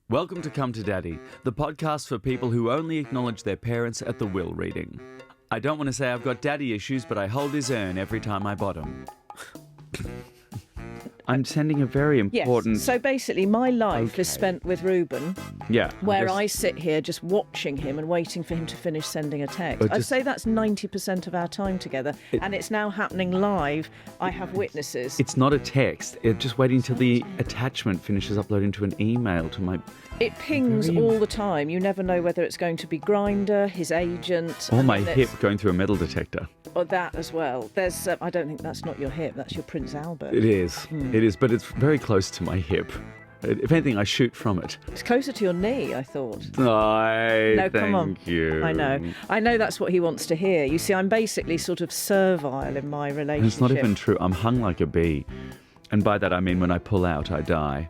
Welcome to Come to Daddy, the podcast for people who only acknowledge their parents at the will reading. I don't want to say I've got daddy issues, but I hold his urn every time I bottom. I'm sending a very important... Yes. So basically, my life is spent with Reuben, where I sit here just watching him and waiting for him to finish sending a text. I'd say that's 90% of our time together, and it's now happening live. I have witnesses. It's not a text. It's just waiting till the attachment finishes uploading to an email to my... It pings all the time. You never know whether it's going to be Grindr, his agent... Or my hip going through a metal detector. Or that as well. There's, I don't think that's not your hip. That's your Prince Albert. It is. It is, but it's very close to my hip. If anything, I shoot from it. It's closer to your knee, I thought. Thank you. I know that's what he wants to hear. You see, I'm basically sort of servile in my relationship. It's not even true. I'm hung like a bee. And by that I mean when I pull out, I die.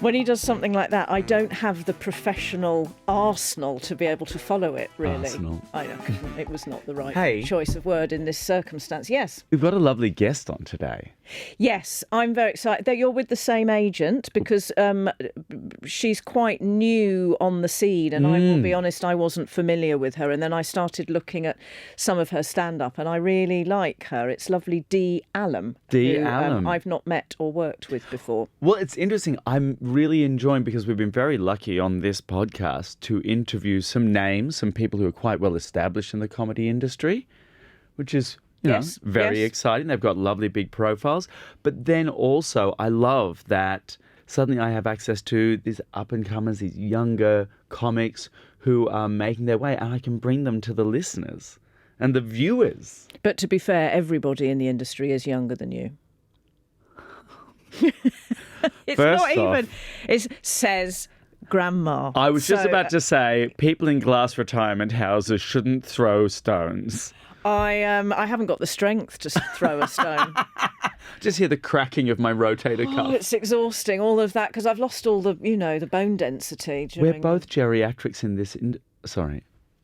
When he does something like that, I don't have the professional arsenal to be able to follow it, really. Arsenal. I know, it was not the right choice of word in this circumstance. Yes. We've got a lovely guest on today. Yes, I'm very excited that you're with the same agent because she's quite new on the scene, and I will be honest, I wasn't familiar with her. And then I started looking at some of her stand-up, and I really like her. It's lovely Dee Allum. Dee Allum. I've not met or worked with before. Well, it's interesting. I'm really enjoying, because we've been very lucky on this podcast to interview some names, some people who are quite well established in the comedy industry, which is... very exciting. They've got lovely big profiles. But then also, I love that suddenly I have access to these up-and-comers, these younger comics who are making their way, and I can bring them to the listeners and the viewers. But to be fair, everybody in the industry is younger than you. It's First not off, even... It says... Grandma. I was just about to say, people in glass retirement houses shouldn't throw stones. I haven't got the strength to throw a stone. Just hear the cracking of my rotator cuff. It's exhausting, all of that, because I've lost all the, the bone density. We're both geriatrics in this...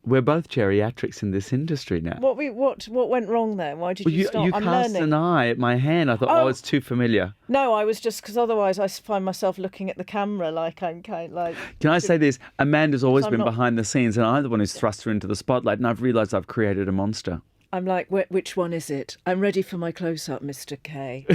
We're both geriatrics in this industry now. What went wrong there? Why did you stop? You cast an eye at my hand. I thought, it's too familiar. No, I was just, because otherwise I find myself looking at the camera like I'm kind of like... Can I say this? Amanda's always been behind the scenes, and I'm the one who's thrust her into the spotlight, and I've realised I've created a monster. I'm like, which one is it? I'm ready for my close-up, Mr. Kaye.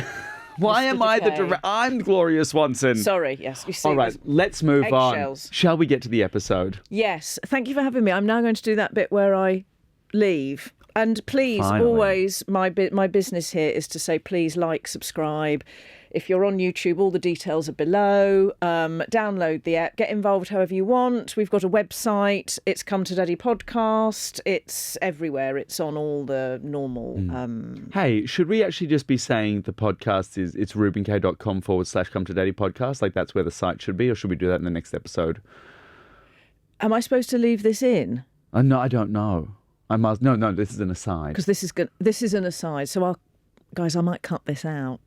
Why am I the director? I'm Gloria Swanson. Sorry, yes. You see, all right, let's move eggshells. on. Shall we get to the episode? Yes. Thank you for having me. I'm now going to do that bit where I leave. And please, always, my business here is to say, please like, subscribe. If you're on YouTube, all the details are below. Download the app. Get involved however you want. We've got a website. It's Come to Daddy podcast. It's everywhere. It's on all the normal... Hey, should we actually just be saying the podcast it's reubenkaye.com/Come to Daddy podcast? Like that's where the site should be, or should we do that in the next episode? Am I supposed to leave this in? No, I don't know. No, this is an aside. Because this is an aside. So, guys, I might cut this out.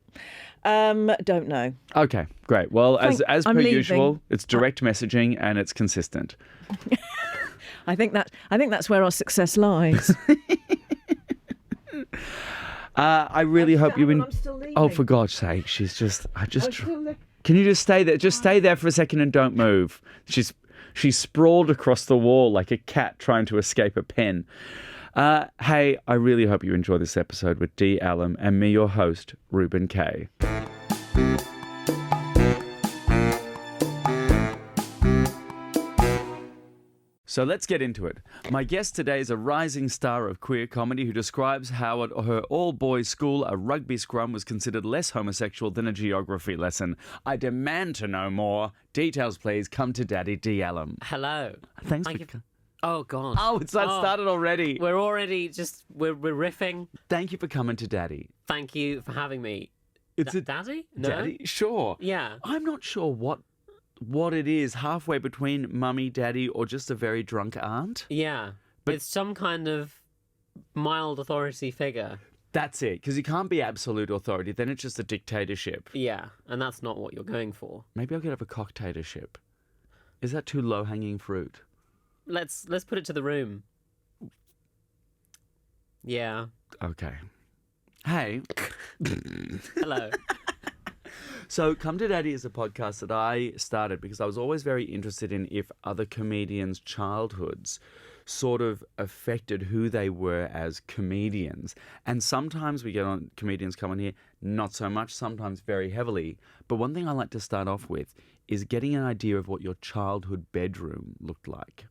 Don't know. Okay, great. Well, as per usual, it's direct messaging and it's consistent. I think that's where our success lies. I really hope you... I'm still leaving. Oh, for God's sake, she's just... Can you just stay there? Just stay there for a second and don't move. She's sprawled across the wall like a cat trying to escape a pen. Hey, I really hope you enjoy this episode with Dee Allum and me, your host, Reuben Kaye. So let's get into it. My guest today is a rising star of queer comedy who describes how at her all-boys school a rugby scrum was considered less homosexual than a geography lesson. I demand to know more. Details, please. Come to Daddy, Dee Allum. Hello. Thanks Thank for... you. Oh, God. Oh, it's started already. We're already we're riffing. Thank you for coming to Daddy. Thank you for having me. It's a Daddy? No? Daddy? Sure. Yeah. I'm not sure what it is, halfway between mummy, daddy, or just a very drunk aunt. Yeah. But it's some kind of mild authority figure. That's it, because you can't be absolute authority, then it's just a dictatorship. Yeah, and that's not what you're going for. Maybe I could have a cocktatorship. Is that too low-hanging fruit? Let's put it to the room. Yeah. Okay. Hey. Hello. So Come to Daddy is a podcast that I started because I was always very interested in if other comedians' childhoods sort of affected who they were as comedians. And sometimes we get on comedians come on here, not so much, sometimes very heavily. But one thing I like to start off with is getting an idea of what your childhood bedroom looked like.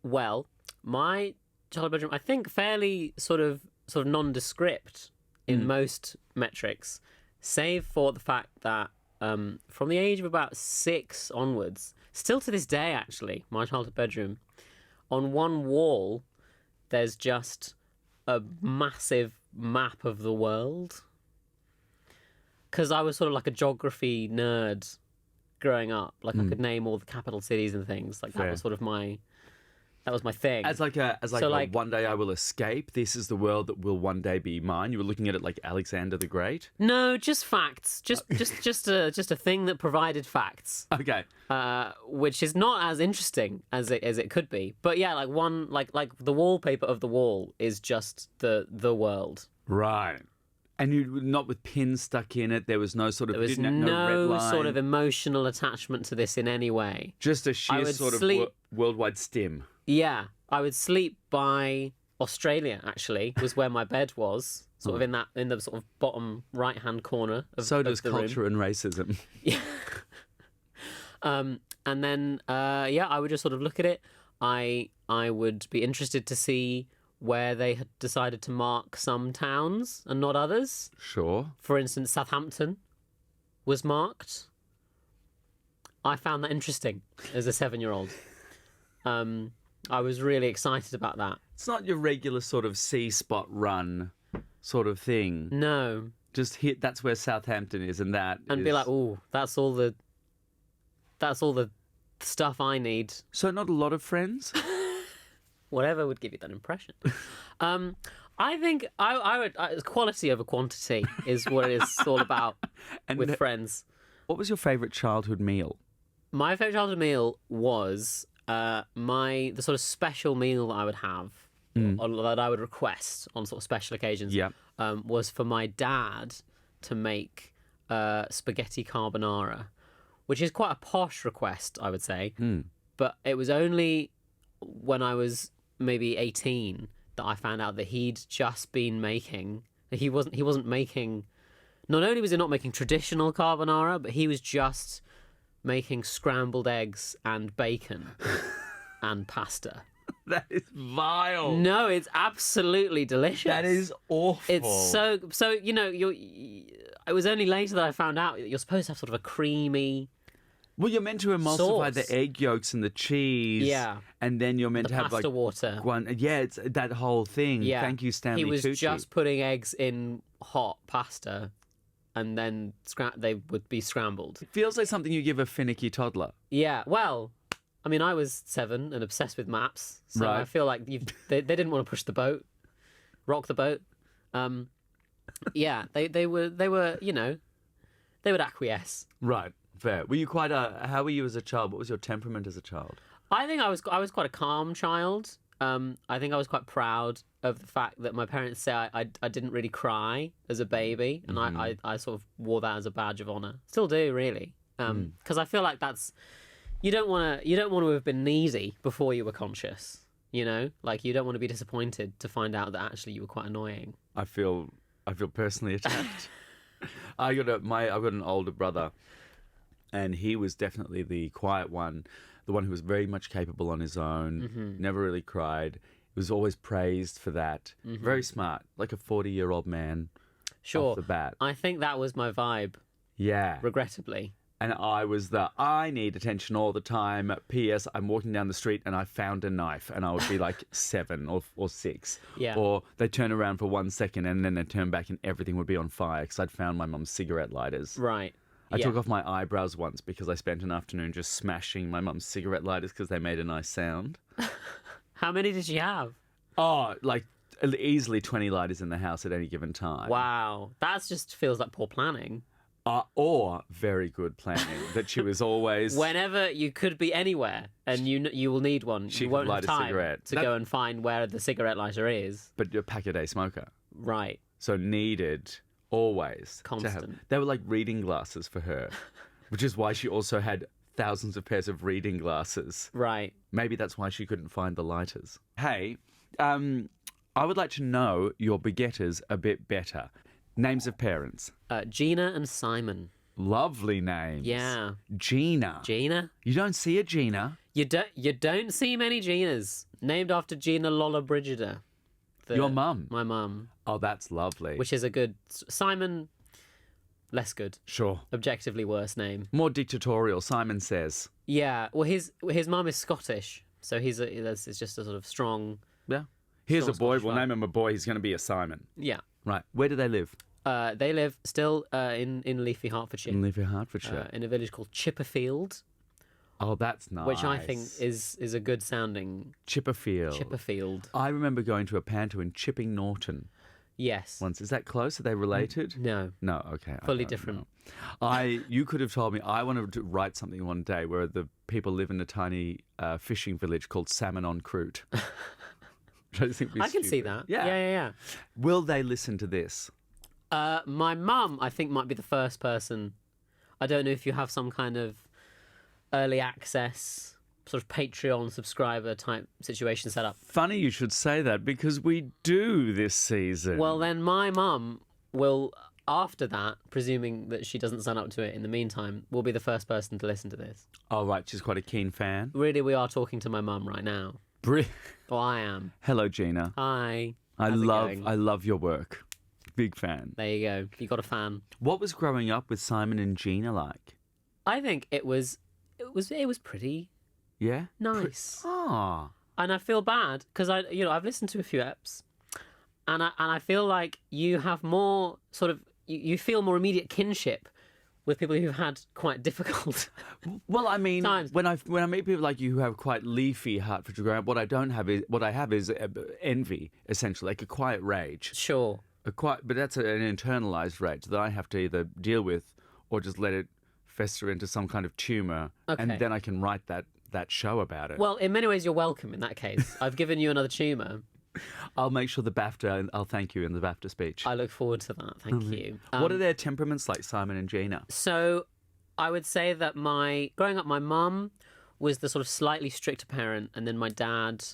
Well, my childhood bedroom, I think fairly sort of nondescript in most metrics, save for the fact that from the age of about 6 onwards, still to this day actually, my childhood bedroom, on one wall there's just a massive map of the world. Because I was sort of like a geography nerd growing up. Like I could name all the capital cities and things. Like that was sort of my thing. As one day I will escape. This is the world that will one day be mine. You were looking at it like Alexander the Great. No, just facts. Just a thing that provided facts. Okay. Which is not as interesting as it could be. But yeah, like the wallpaper of the wall is just the world. Right. And you not with pins stuck in it. There was no sort of red line. Sort of emotional attachment to this in any way. Just a sheer sort of worldwide stim. Yeah, I would sleep by Australia. Actually, was where my bed was, sort of in the sort of bottom right hand corner of So does the culture room. and racism. Yeah. And then I would just sort of look at it. I would be interested to see where they had decided to mark some towns and not others. Sure. For instance, Southampton was marked. I found that interesting as a 7-year-old. I was really excited about that. It's not your regular sort of C-spot run sort of thing. No. Just hit, that's where Southampton is, and be like, oh, that's all the stuff I need. So not a lot of friends? Whatever would give you that impression. I think I would quality over quantity is what it is all about with friends. What was your favourite childhood meal? My favourite childhood meal was the sort of special meal that I would have, or that I would request on sort of special occasions. Yeah. Was for my dad to make spaghetti carbonara, which is quite a posh request, I would say. But it was only when I was maybe 18 that I found out that he'd just been making. He wasn't making. Not only was he not making traditional carbonara, but he was just making scrambled eggs and bacon and pasta. That is vile. No, it's absolutely delicious. That is awful. It's so it was only later that I found out that you're supposed to have sort of a creamy. Well, you're meant to emulsify sauce. the egg yolks and the cheese. Yeah. And then you're meant to have pasta like water. Yeah, it's that whole thing. Yeah. Thank you, Stanley He was Tucci. just putting eggs in hot pasta, and then they would be scrambled. It feels like something you give a finicky toddler. Yeah, well, I mean, I was 7 and obsessed with maps, so Right. I feel like they didn't want to push the boat, rock the boat. Yeah, they were they would acquiesce. Right. Fair. Were you quite how were you as a child? What was your temperament as a child? I think I was quite a calm child. I think I was quite proud of the fact that my parents say I didn't really cry as a baby, and I sort of wore that as a badge of honour. Still do, really, because I feel like that's you don't want to have been needy before you were conscious. You know, like you don't want to be disappointed to find out that actually you were quite annoying. I feel personally attacked. I've got an older brother, and he was definitely the quiet one, the one who was very much capable on his own, never really cried. He was always praised for that. Very smart, like a 40-year-old man. Sure. Off the bat. I think that was my vibe. Yeah. Regrettably. And I was I need attention all the time. P.S. I'm walking down the street and I found a knife, and I would be like 7 or 6. Yeah. Or they'd turn around for 1 second and then they'd turn back and everything would be on fire because I'd found my mum's cigarette lighters. Right. I took off my eyebrows once because I spent an afternoon just smashing my mum's cigarette lighters because they made a nice sound. How many did you have? Oh, like easily 20 lighters in the house at any given time. Wow. That just feels like poor planning. Or very good planning, that she was always... Whenever you could be anywhere and you will need one, She you could won't light have a time cigarette. to go and find where the cigarette lighter is. But you're a pack-a-day smoker. Right. So needed Always. Constant. They were like reading glasses for her, which is why she also had thousands of pairs of reading glasses. Right. Maybe that's why she couldn't find the lighters. Hey, I would like to know your begetters a bit better. Names of parents. Gina and Simon. Lovely names. Yeah. Gina. Gina? You don't see a Gina. You don't see many Ginas. Named after Gina Lola Brigida. Your mum? My mum. Oh, that's lovely. Which is a good... Simon, less good. Sure. Objectively worse name. More dictatorial, Simon says. Yeah. Well, his mum is Scottish. So it's just a sort of strong... Yeah. Here's a boy. Scottish We'll vibe. name him a boy. He's going to be a Simon. Yeah. Right. Where do they live? They live still in leafy Hertfordshire. In leafy Hertfordshire. In a village called Chipperfield. Oh, that's nice. Which I think is a good sounding... Chipperfield. I remember going to a panto in Chipping Norton Yes. once. Is that close? Are they related? No. No, okay. Fully different. You could have told me, I wanted to write something one day where the people live in a tiny fishing village called Salmon on Croute. Which I think would be I can see stupid. that. Yeah. Yeah. Will they listen to this? My mum, I think, might be the first person. I don't know if you have some kind of early access, sort of Patreon subscriber type situation set up. Funny you should say that because we do this season. Well, then my mum will, after that, presuming that she doesn't sign up to it in the meantime, will be the first person to listen to this. Oh, right. She's quite a keen fan. Really, we are talking to my mum right now. Or I am. Hello, Gina. Hi. I How's it going? love your work. Big fan. There you go. You got a fan. What was growing up with Simon and Gina like? I think it was pretty Yeah? nice. Ah. And I feel bad because I've listened to a few eps, and I feel like you have more sort of you feel more immediate kinship with people who've had quite difficult. Well, I mean, times. when I meet people like you who have quite leafy Hertfordshire growing up, what I have is envy, essentially, like a quiet rage. Sure. But that's an internalized rage that I have to either deal with or just let it fester into some kind of tumor, Okay. and then I can write that show about it. Well, in many ways, you're welcome in that case. I've given you another tumour. I'll make sure the BAFTA, and I'll thank you in the BAFTA speech. I look forward to that. Thank you. What are their temperaments like, Simon and Gina? So I would say that growing up, my mum was the sort of slightly stricter parent, and then my dad,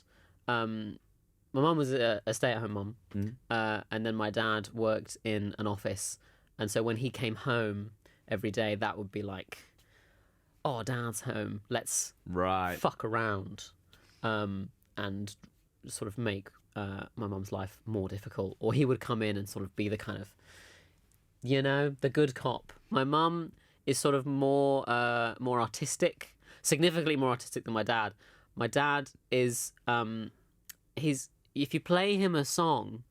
my mum was a stay-at-home mum, and then my dad worked in an office, and so when he came home every day, that would be like, oh, Dad's home, let's fuck around, and sort of make my mum's life more difficult. Or he would come in and sort of be the kind of, the good cop. My mum is sort of more artistic, significantly more artistic than my dad. My dad is, if you play him a song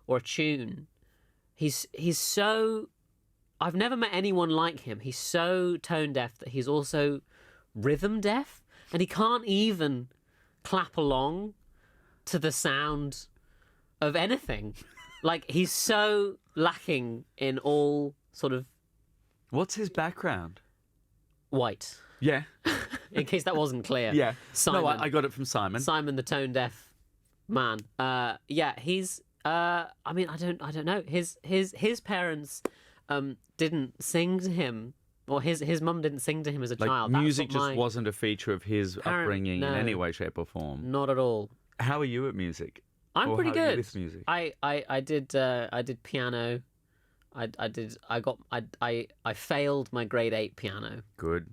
or a tune, he's so... I've never met anyone like him. He's so tone deaf that he's also rhythm deaf, and he can't even clap along to the sound of anything. Like, he's so lacking in all sort of... What's his background? White. Yeah. In case that wasn't clear. Yeah. Simon. No, I got it from Simon. Simon, the tone deaf man. Yeah, he's... I mean, I don't know. His parents didn't sing to him, or his mum didn't sing to him as a child. Music just wasn't a feature of his upbringing in any way, shape, or form. Not at all. How are you at music? I'm pretty how are you good. with music? I did piano. I failed my grade 8 piano. Good.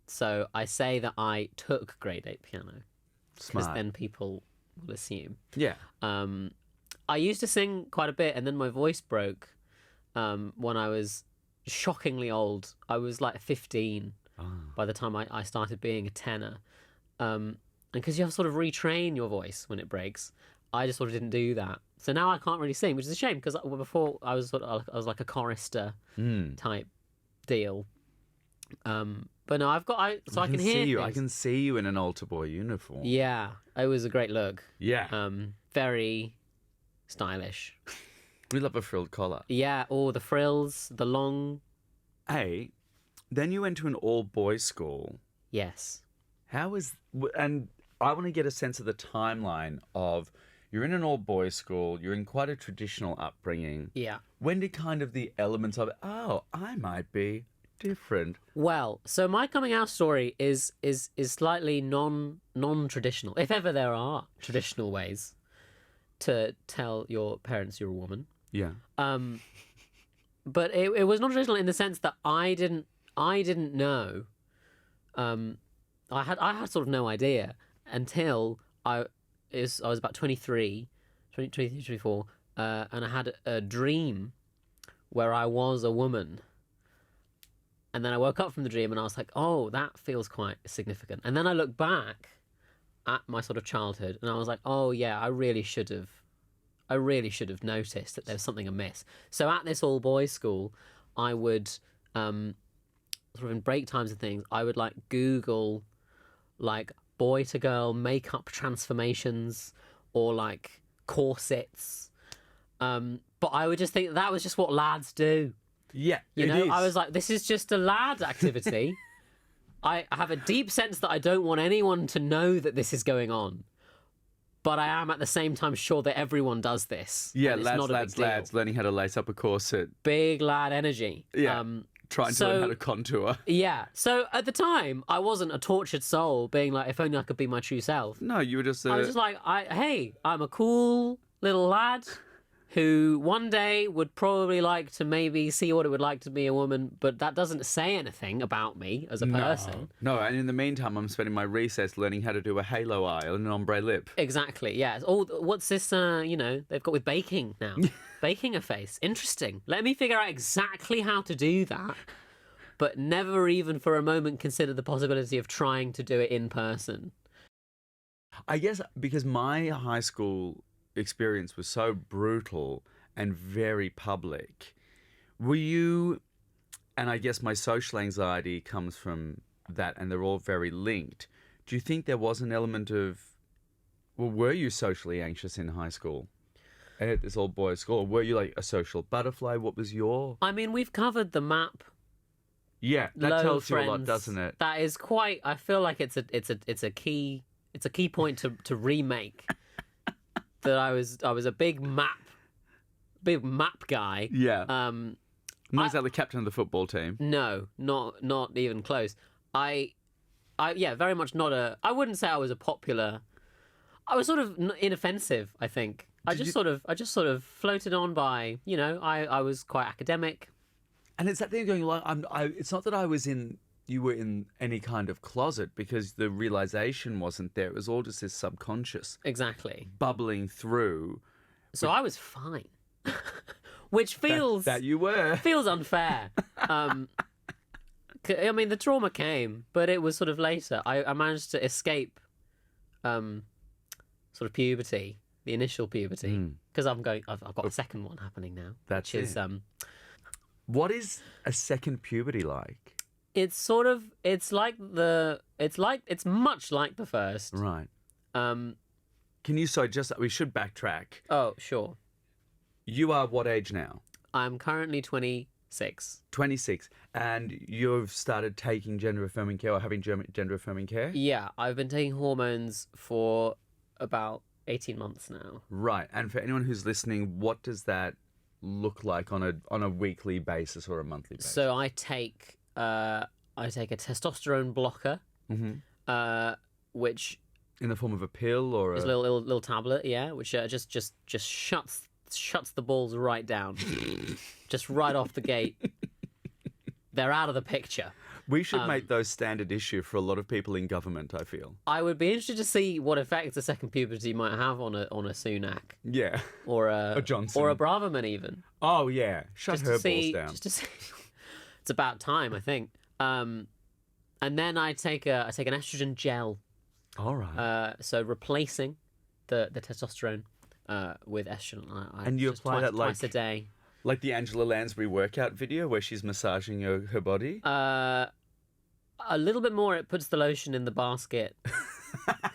So I say that I took grade 8 piano. Smart. Because then people will assume. Yeah. I used to sing quite a bit, and then my voice broke when I was shockingly old. I was like 15 by the time I started being a tenor. And because you have to sort of retrain your voice when it breaks, I just sort of didn't do that. So now I can't really sing, which is a shame, because before I was like a chorister type deal. But no, I can hear you. things. I can see you in an altar boy uniform. Yeah, it was a great look. Yeah. Very stylish. We love a frilled collar. Yeah, or the frills, the long... Hey, then you went to an all-boys school. Yes. And I want to get a sense of the timeline of you're in an all-boys school, you're in quite a traditional upbringing. Yeah. When did kind of the elements of, oh, I might be different? Well, so my coming out story is slightly non-traditional, if ever there are traditional ways to tell your parents you're a woman. Yeah. But it was non-traditional in the sense that I didn't know. I had sort of no idea until I was about 23, 24, and I had a dream where I was a woman. And then I woke up from the dream and I was like, oh, that feels quite significant. And then I looked back at my sort of childhood and I was like, oh yeah, I really should have noticed that there was something amiss. So at this all-boys school, I would, sort of in break times and things, I would like Google like boy to girl makeup transformations or like corsets. But I would just think that was just what lads do. Yeah, You know, is. I was like, this is just a lad activity. I have a deep sense that I don't want anyone to know that this is going on. But I am at the same time sure that everyone does this. Yeah, and it's not a big deal. lads, learning how to lace up a corset. Big lad energy. Yeah, trying to learn how to contour. Yeah. So at the time, I wasn't a tortured soul being like, if only I could be my true self. No, you were just... I was just like, hey, I'm a cool little lad who one day would probably like to maybe see what it would like to be a woman, but that doesn't say anything about me as a person. No, and in the meantime, I'm spending my recess learning how to do a halo eye and an ombre lip. Exactly, yeah. Oh, what's this, they've got with baking now? Baking a face. Interesting. Let me figure out exactly how to do that, but never even for a moment consider the possibility of trying to do it in person. I guess because my high school experience was so brutal and very public. Were you, and I guess my social anxiety comes from that and they're all very linked. Do you think there was an element of, well, were you socially anxious in high school? At this all boys school? Or were you like a social butterfly? What was your... I mean, we've covered the map. Yeah, that Low tells friends. you a lot, doesn't it? That is quite, I feel like it's a key point to remake. That I was a big map guy. Yeah. Not exactly the captain of the football team. No, not even close. I very much not a. I wouldn't say I was a popular. I was sort of inoffensive. I think I just sort of floated on by. You know, I was quite academic. And it's that thing going like it's not that I was in. You were in any kind of closet because the realization wasn't there. It was all just this subconscious. Exactly. Bubbling through. So I was fine. Which feels... That you were. Feels unfair. I mean, the trauma came, but it was sort of later. I managed to escape sort of puberty, the initial puberty. Because I've got a second one happening now. That's which is, what is a second puberty like? It's much like the first. Right. Um, we should backtrack. Oh, sure. You are what age now? I'm currently 26. 26. And you've started taking gender-affirming care or having gender-affirming care? Yeah, I've been taking hormones for about 18 months now. Right. And for anyone who's listening, what does that look like on a weekly basis or a monthly basis? So I take a testosterone blocker, which in the form of a pill or is a little tablet, yeah, which just shuts the balls right down, just right off the gate. They're out of the picture. We should make those standard issue for a lot of people in government, I feel. I would be interested to see what effects a second puberty might have on a Sunak. Yeah. Or a Johnson. Or a Braverman even. Oh yeah. Shut her balls down. Just to see. It's about time, I think. And then I take an estrogen gel. All right. So replacing the testosterone with estrogen. And you apply that twice a day. Like the Angela Lansbury workout video where she's massaging her body? A little bit more. It puts the lotion in the basket.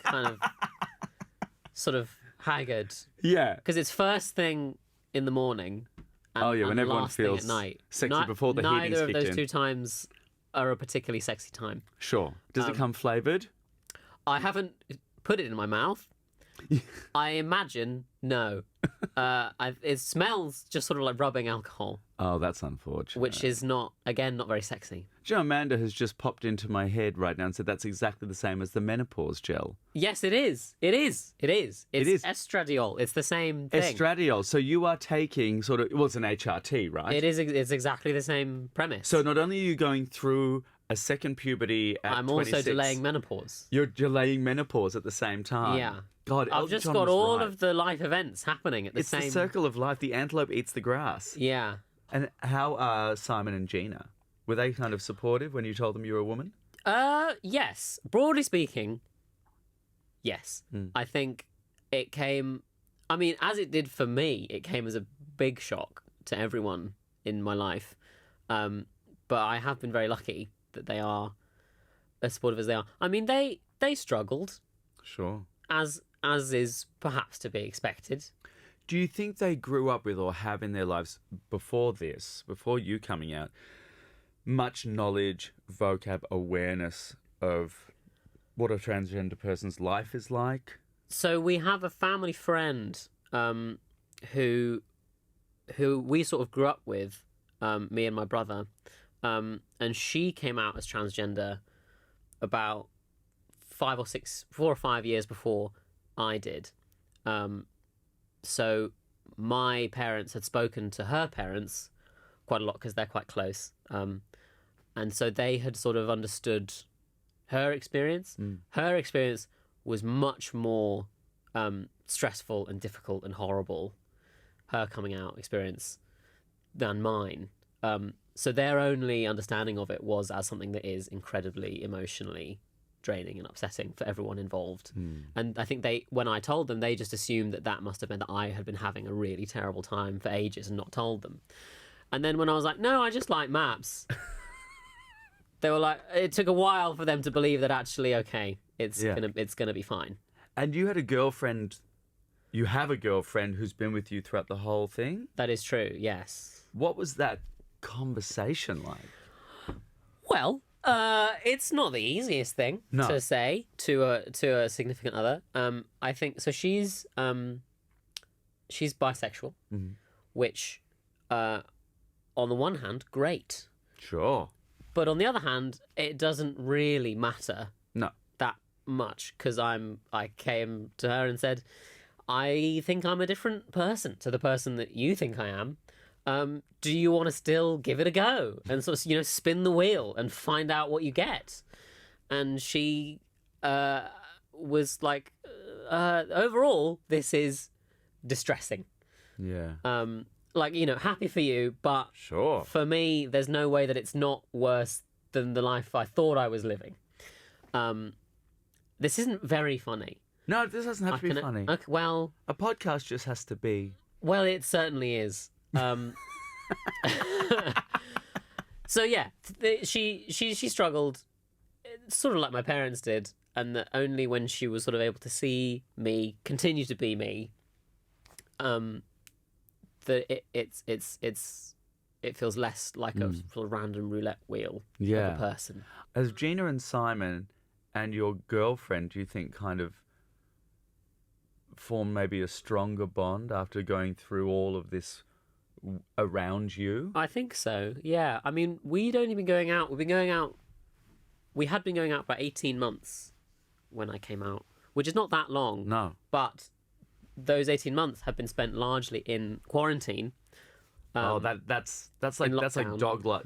Kind of, sort of haggard. Yeah. Because it's first thing in the morning. And, when everyone feels at night. sexy before the heating's Neither of kicked those in. two times are a particularly sexy time. Sure. Does it come flavoured? I haven't put it in my mouth. I imagine no. It smells just sort of like rubbing alcohol. Oh, that's unfortunate. Which is not very sexy. Do you know, Amanda has just popped into my head right now and said that's exactly the same as the menopause gel. Yes, it is. It's estradiol. It's the same thing. Estradiol. So you are taking it's an HRT, right? It is. It's exactly the same premise. So not only are you going through a second puberty at I'm 26, also delaying menopause. You're delaying menopause at the same time. Yeah. God, I've just got all of the life events happening at the same... It's the circle of life. The antelope eats the grass. Yeah. And how are Simon and Gina? Were they kind of supportive when you told them you were a woman? Yes. Broadly speaking, yes. I think it came... I mean, as it did for me, it came as a big shock to everyone in my life. But I have been very lucky that they are as supportive as they are. I mean, they struggled. Sure. As is perhaps to be expected. Do you think they grew up with or have in their lives before you coming out, much knowledge, vocab, awareness of what a transgender person's life is like? So we have a family friend who we sort of grew up with, me and my brother, and she came out as transgender about 4 or 5 years before I did. So my parents had spoken to her parents quite a lot because they're quite close. And so they had sort of understood her experience. Her experience was much more stressful and difficult and horrible, her coming out experience, than mine. So their only understanding of it was as something that is incredibly emotionally draining and upsetting for everyone involved. And I think when I told them, they just assumed that must have meant that I had been having a really terrible time for ages and not told them. And then when I was like, no, I just like maps, they were like, it took a while for them to believe that actually, okay, it's gonna be fine. And you have a girlfriend who's been with you throughout the whole thing? That is true, yes. What was that conversation like? Well, it's not the easiest thing to say to a significant other. I think so. She's bisexual, which, on the one hand, great. Sure. But on the other hand, it doesn't really matter. No. That much because I came to her and said, I think I'm a different person to the person that you think I am. Do you want to still give it a go and sort of, spin the wheel and find out what you get? And she was like, overall, this is distressing. Yeah. Happy for you, but sure. For me, there's no way that it's not worse than the life I thought I was living. This isn't very funny. No, this doesn't have to be funny. Okay, well... A podcast just has to be... Well, it certainly is. So yeah, she struggled, sort of like my parents did, and that only when she was sort of able to see me, continue to be me, that it feels less like a sort of random roulette wheel of a person. As Gina and Simon and your girlfriend, do you think kind of form maybe a stronger bond after going through all of this around you? I think so, yeah. I mean, we'd only been going out. We had been going out for 18 months when I came out, which is not that long. No. But those 18 months have been spent largely in quarantine. That's like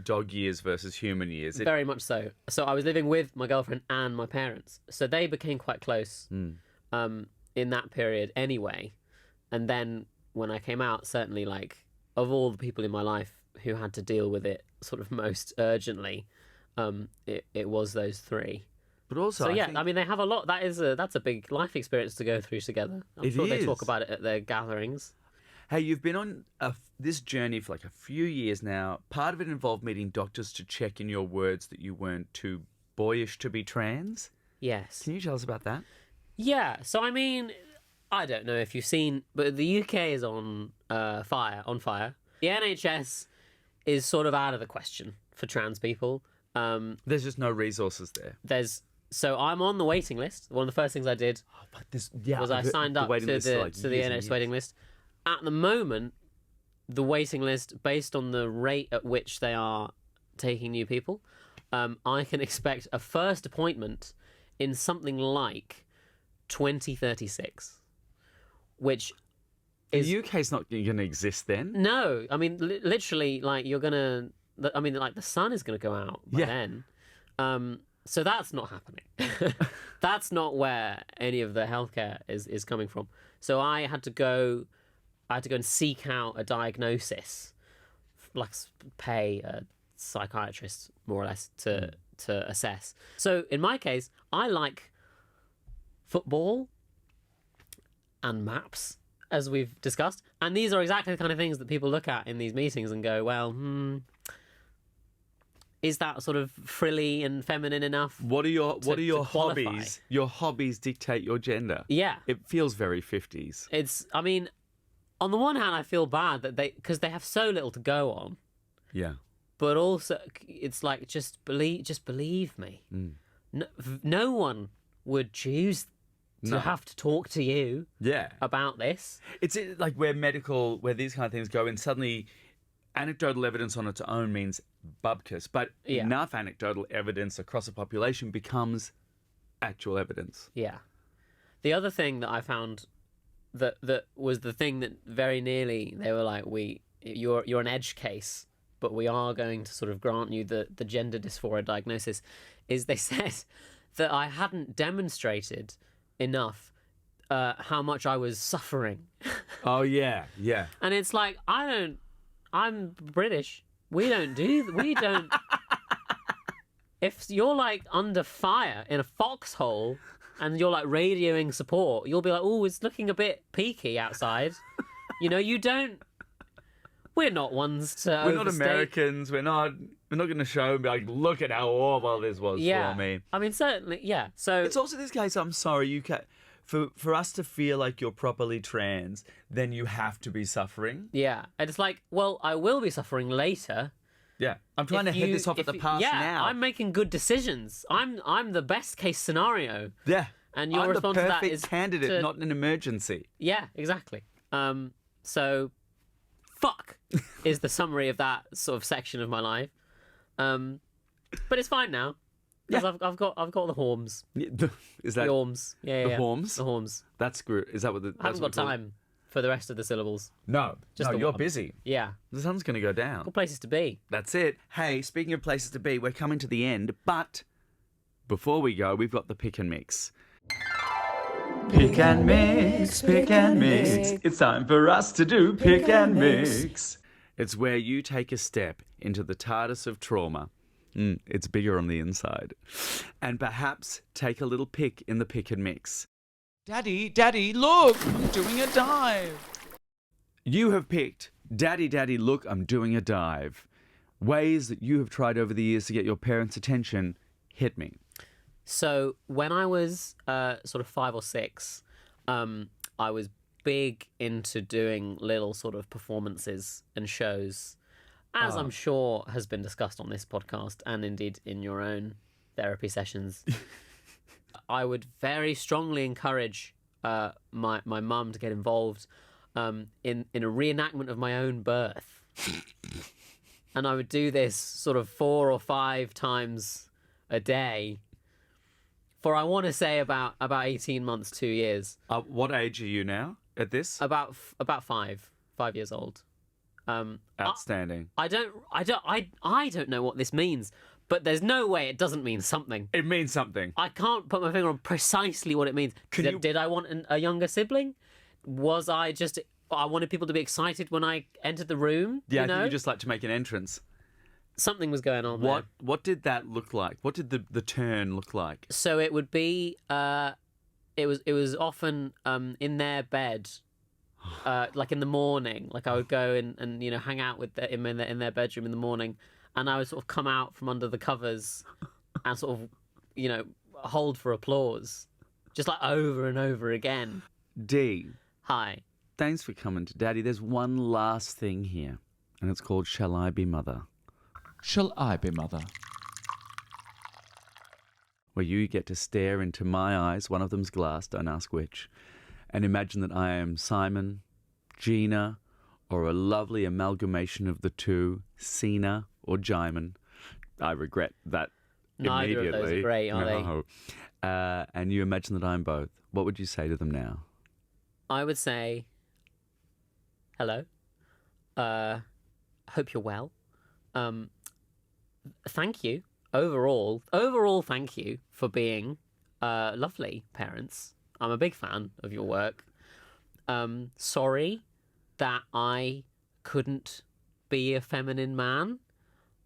dog years versus human years. Very much so. So I was living with my girlfriend and my parents. So they became quite close in that period anyway. And then when I came out, certainly of all the people in my life who had to deal with it sort of most urgently, it was those three. But also, so yeah, I mean, they have a lot. That's a big life experience to go through together. I'm sure they talk about it at their gatherings. Hey, you've been on this journey for a few years now. Part of it involved meeting doctors to check in your words that you weren't too boyish to be trans. Yes. Can you tell us about that? Yeah. So I mean, I don't know if you've seen, but the UK is on fire. The NHS is sort of out of the question for trans people. There's just no resources there. So I'm on the waiting list. One of the first things I did was I signed up to the NHS waiting list. At the moment, the waiting list, based on the rate at which they are taking new people, I can expect a first appointment in something like 2036, which is... The UK's not going to exist then? No, I mean, literally, like, you're going to... I mean, like, the sun is going to go out by then. So that's not happening. That's not where any of the healthcare is coming from. So I had to go and seek out a diagnosis, like pay a psychiatrist, more or less, to assess. So in my case, I like football and maps, as we've discussed. And these are exactly the kind of things that people look at in these meetings and go, well, is that sort of frilly and feminine enough? What are your hobbies? Your hobbies dictate your gender. Yeah. It feels very 50s. I mean, on the one hand, I feel bad that because they have so little to go on. Yeah. But also, it's like, just believe me. No one would choose to have to talk to you about this. It's like where these kind of things go, and suddenly anecdotal evidence on its own means bubkus, but enough anecdotal evidence across a population becomes actual evidence. Yeah. The other thing that I found that was the thing that very nearly they were like, you're an edge case, but we are going to sort of grant you the gender dysphoria diagnosis, is they said that I hadn't demonstrated enough how much I was suffering. Oh, yeah. And it's like, I'm British. We don't... If you're like under fire in a foxhole and you're like radioing support, you'll be like, oh, it's looking a bit peaky outside. You don't... We're not ones to We're not overstate. Americans. We're not going to show and be like, look at how horrible this was for me. I mean, certainly, yeah. So it's also this case, I'm sorry, you can't... For us to feel like you're properly trans, then you have to be suffering. Yeah. And it's like, well, I will be suffering later. Yeah. I'm trying to head this off at the pass now. Yeah, I'm making good decisions. I'm the best case scenario. Yeah. And your response to that is... I'm the perfect candidate, not an emergency. Yeah, exactly. So, fuck is the summary of that sort of section of my life. But it's fine now. Because I've got the horms. Is that the horms? Yeah. The horms? The horms. That's good. Is that what the? I haven't got time for the rest of the syllables. No, you're busy. Yeah. The sun's going to go down. Got places to be. That's it. Hey, speaking of places to be, we're coming to the end, but before we go, we've got the pick and mix. Pick and mix, pick and mix. It's time for us to do pick and mix. It's where you take a step into the TARDIS of trauma. It's bigger on the inside. And perhaps take a little pick in the pick and mix. Daddy, look, I'm doing a dive. You have picked, Daddy, look, I'm doing a dive. Ways that you have tried over the years to get your parents' attention. Hit me. So when I was sort of 5 or 6, I was big into doing little sort of performances and shows, as I'm sure has been discussed on this podcast and indeed in your own therapy sessions. I would very strongly encourage my mum to get involved in a reenactment of my own birth. And I would do this sort of 4 or 5 times a day for, I want to say, about 18 months, 2 years. What age are you now at this? About 5 years old. Outstanding. I don't know what this means, but there's no way it doesn't mean something. It means something. I can't put my finger on precisely what it means. Did I want a younger sibling? Was I just... I wanted people to be excited when I entered the room? Yeah, I think you just like to make an entrance. Something was going on there. What did that look like? What did the turn look like? So it would be... It was often in their bed... like in the morning, like I would go and hang out with them in their bedroom in the morning, and I would sort of come out from under the covers and sort of hold for applause, just like over and over again. Dee. Hi. Thanks for coming to Daddy. There's one last thing here, and it's called Shall I Be Mother? Shall I be mother? where you get to stare into my eyes. One of them's glass, don't ask which. And imagine that I am Simon, Gina, or a lovely amalgamation of the two, Cena or Jaimin. I regret that Neither immediately. of those are great, are they? And you imagine that I'm both. What would you say to them now? I would say, hello. Hope you're well. Thank you. Overall, thank you for being lovely parents. I'm a big fan of your work. Sorry that I couldn't be a feminine man.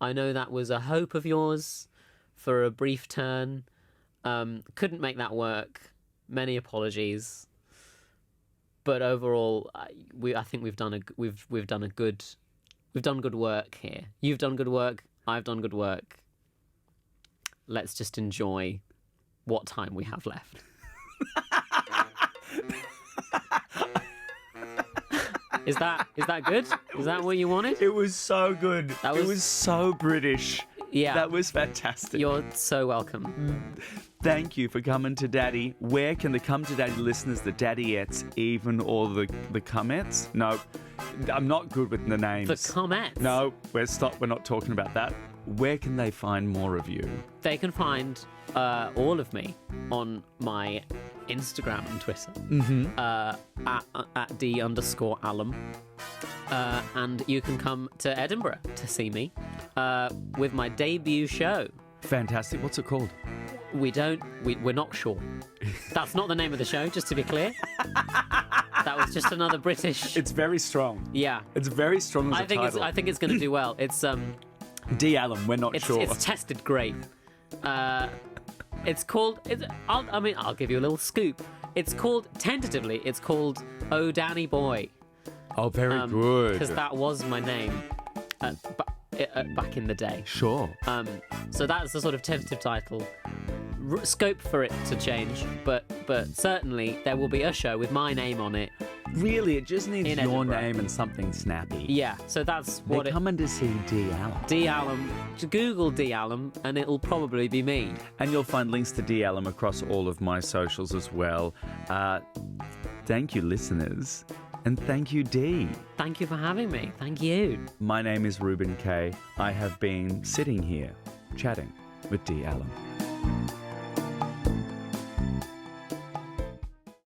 I know that was a hope of yours for a brief turn. Couldn't make that work. Many apologies. But overall, I think we've done good work here. You've done good work. I've done good work. Let's just enjoy what time we have left. Is that good? Is that what you wanted? It was so good. It was so British. Yeah. That was fantastic. You're so welcome. Thank you for coming to Daddy. Where can the Come to Daddy listeners, the Daddyettes, even, or the Comettes? No, I'm not good with the names. The Comettes? No, we're not talking about that. Where can they find more of you? They can find all of me on my Instagram and Twitter at Dee_Allum. And you can come to Edinburgh to see me with my debut show. Fantastic. What's it called? We're not sure. That's not the name of the show, just to be clear. That was just another British. It's very strong. Yeah. It's very strong as a title. I think it's going to do well. It's Dee Allum, we're not sure. It's tested great. It's called. I'll give you a little scoop. It's called tentatively. It's called Oh Danny Boy. Oh, very good. Because that was my name back in the day. Sure. So that's the sort of tentative title. Scope for it to change, but certainly there will be a show with my name on it. Really, it just needs your Edinburgh. name and something snappy. Yeah, so that's what They're coming to see Dee Allum. Dee Allum. Google Dee Allum, and it'll probably be me. And you'll find links to Dee Allum across all of my socials as well. Thank you, listeners. And thank you, Dee. Thank you for having me. Thank you. My name is Reuben Kaye. I have been sitting here chatting with Dee Allum.